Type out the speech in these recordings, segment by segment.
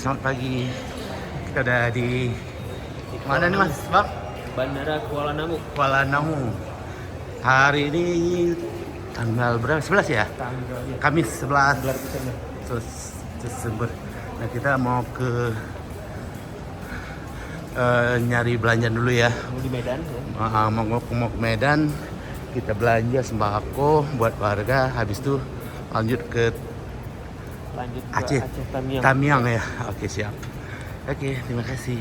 selamat pagi. Kita udah di mana nih Mas? Bang? Bandara Kuala Namu. Kuala Namu. Hari ini tanggal berapa? 11 ya? Tanggalnya Kamis 11 Desember. Desember. Nah, kita mau ke nyari belanja dulu ya. Mau di Medan ya. Mau ke Medan. Kita belanja sembako buat warga. Habis itu lanjut ke Lanjut ke Aceh. Aceh Tamiang. Tamiang ya. Oke, siap. Oke, terima kasih.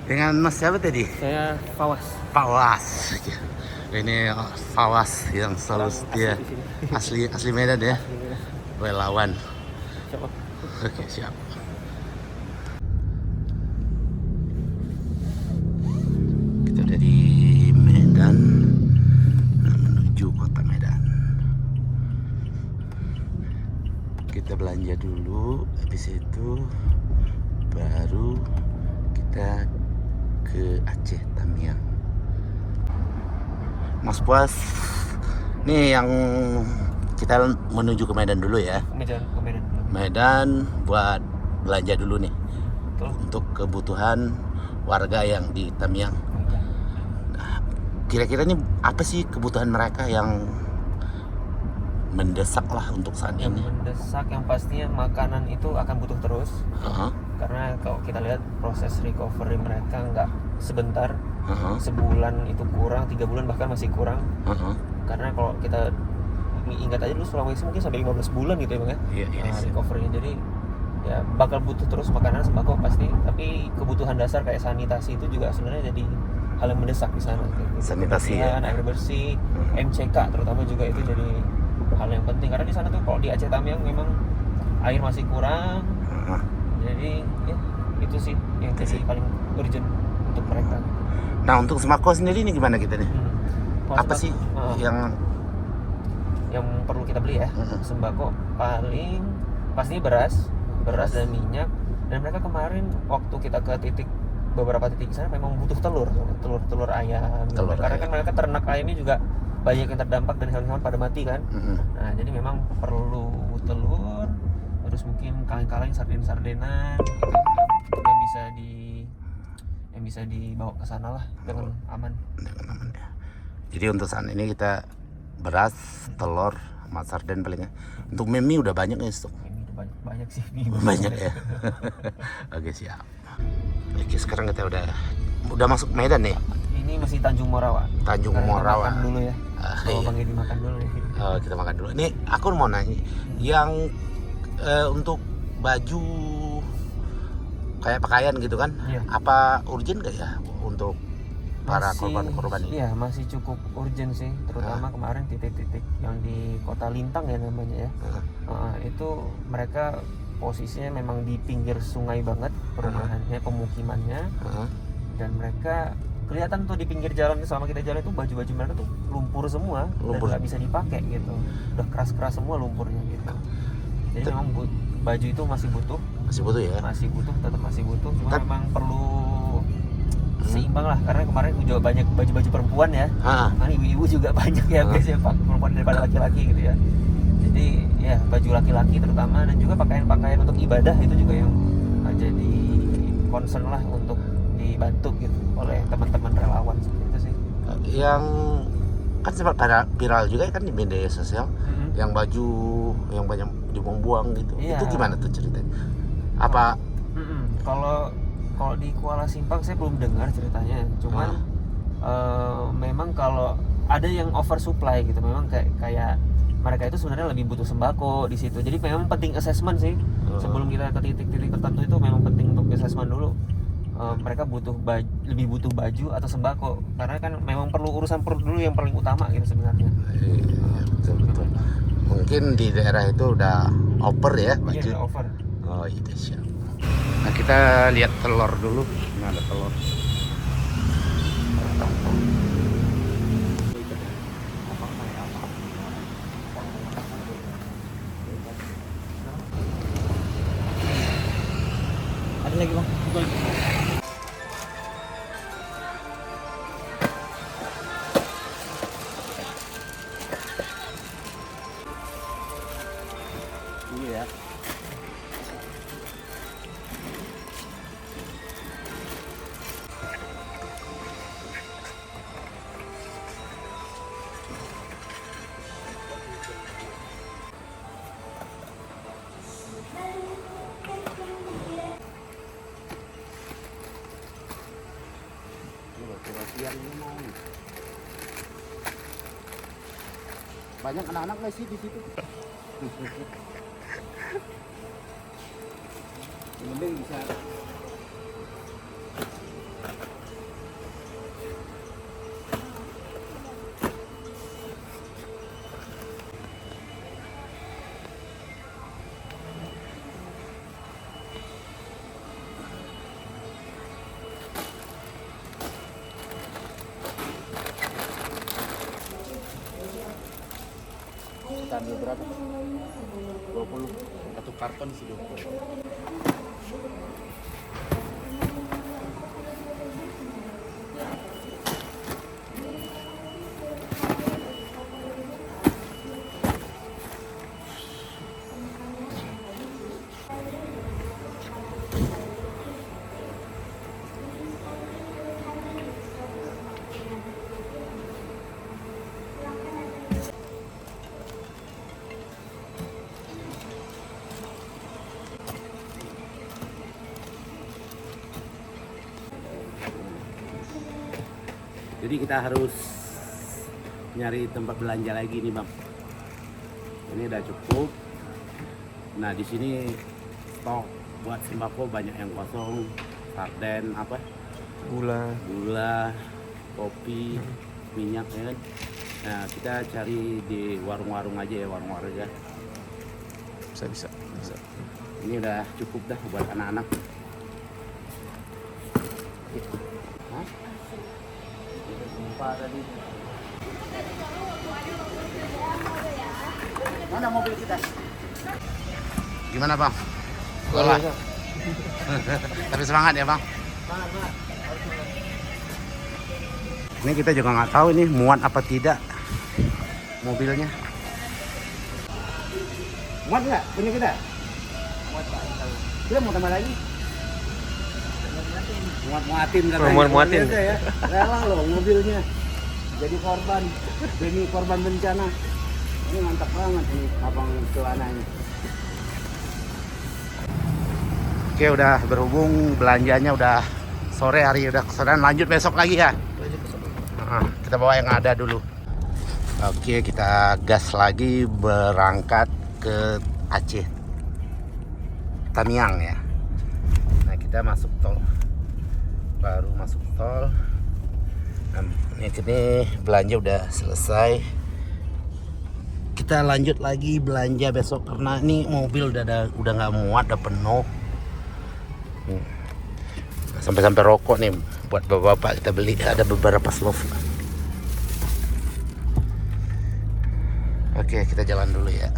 Dengan Mas siapa tadi? Saya Fawas. Fawas. Ini Fawas yang selalu setia. Asli Medan ya. Relawan. Siapa? Oke, siap. Kita udah di Medan menuju kota Medan. Kita belanja dulu, habis itu baru kita ke Aceh Tamiang. Mas Puas, nih yang kita menuju ke Medan dulu ya. Ke Medan. Medan buat belanja dulu nih. Betul. Untuk kebutuhan warga yang di Tamiang. Nah, kira-kira ini apa sih kebutuhan mereka yang mendesak lah untuk saat Yang ini? mendesak yang pastinya makanan itu akan butuh terus. Karena kalau kita lihat proses recovery mereka nggak sebentar. Sebulan itu kurang, 3 bulan bahkan masih kurang. Karena kalau kita ingat aja dulu Sulawesi mungkin sampai 15 bulan gitu ya Bang ya. Iya. Recovery-nya, jadi ya bakal butuh terus makanan, sembako pasti. Tapi kebutuhan dasar kayak sanitasi itu juga sebenarnya jadi hal yang mendesak di sana. Sanitasi ya. Air bersih, MCK terutama juga itu jadi hal yang penting. Karena di sana tuh kalau di Aceh Tamiang memang air masih kurang. Jadi ya itu sih yang jadi paling urgent untuk mereka. Nah, untuk sembako sendiri ini gimana kita nih? Apa sih yang perlu kita beli ya? Sembako paling pasti beras dan minyak. Dan mereka kemarin waktu kita ke beberapa titik sana memang butuh telur ayam. Karena kan mereka ternak ayamnya juga banyak yang terdampak dan hewan-hewan pada mati kan. Nah, jadi memang perlu telur, terus mungkin kaleng-kaleng sardenan gitu, yang bisa dibawa ke sana lah dengan aman. Jadi untuk saat ini kita beras, telur, sama sarden palingnya. Untuk mie udah banyak nih stok. Ini udah banyak sih. Banyak ya. Oke, siap. Oke, sekarang kita udah masuk Medan nih. Ini masih Tanjung Morawa. Tanjung Morawa. Makan dulu ya. Iya. Bang Edi makan dulu nih. Kita makan dulu. Nih, aku mau nanya, yang untuk baju kayak pakaian gitu kan, Iya. apa urgent gak ya untuk para korban-korban ini? Iya, masih cukup urgent sih, terutama kemarin titik-titik yang di Kota Lintang ya namanya ya. Itu mereka posisinya memang di pinggir sungai banget perumahannya, pemukimannya. Dan mereka kelihatan tuh di pinggir jalan selama kita jalan itu baju-baju mereka tuh lumpur semua. Dan nggak bisa dipakai gitu, udah keras-keras semua lumpurnya gitu. Jadi memang baju itu masih butuh ya, tetap masih butuh. Cuma memang perlu seimbang lah, karena kemarin juga banyak baju-baju perempuan ya. Kan ibu-ibu juga banyak ya biasanya perempuan daripada laki-laki gitu ya. Jadi ya baju laki-laki terutama, dan juga pakaian-pakaian untuk ibadah itu juga yang jadi concern lah untuk dibantu gitu oleh teman-teman relawan seperti itu sih. Yang kan sempat viral juga kan di media sosial, yang baju yang banyak dibuang-buang gitu. Iya. Itu gimana tuh ceritanya? Apa? Kalau di Kuala Simpang saya belum dengar ceritanya. Cuman memang kalau ada yang oversupply gitu, memang kayak mereka itu sebenarnya lebih butuh sembako di situ. Jadi memang penting assessment sih. Sebelum kita ke titik-titik tertentu itu memang penting untuk assessment dulu. Mereka lebih butuh baju atau sembako, karena kan memang perlu urusan perut dulu yang paling utama gitu sebenarnya. Betul. Mungkin di daerah itu udah over ya baju. Iya, over. Oh iya, siap. Nah, kita lihat telur dulu. Ini ada telur. Ada lagi Bang? Iya ya. siang ini mau. Banyak anak-anak nggak sih di situ? Mending bisa. Kita ambil berapa? 20. Satu karton sih 20. Jadi kita harus nyari tempat belanja lagi nih Bang. Ini udah cukup. Nah di sini stok buat sembako banyak yang kosong, sarden apa? Gula, kopi, minyak ya kan. Nah kita cari di warung-warung aja ya, warung-warung ya. Bisa. Ini udah cukup dah buat anak-anak. Hah? Tadi. Mana mobil kita? Gimana Bang? Lelah. Tapi semangat ya Bang. Semangat. Ini kita juga nggak tahu ini muat apa tidak mobilnya. Muat nggak punya kita? Muat Pak. Dia mau tambah lagi? Muat-muatin katanya. Muat-muatin. Ya. Rela loh mobilnya. Jadi korban. Demi korban bencana. Ini mantap banget ini abang celananya. Oke, udah berhubung belanjanya udah sore hari, udah kesorean, lanjut besok lagi ya. Kita bawa yang ada dulu. Oke, kita gas lagi berangkat ke Aceh. Tamiang ya. Nah, kita masuk tol. Baru masuk tol. Nah, ini belanja udah selesai. Kita lanjut lagi belanja besok karena ini mobil udah nggak muat, udah penuh. Sampai rokok nih buat bapak-bapak kita beli, ada beberapa slov. Oke, kita jalan dulu ya.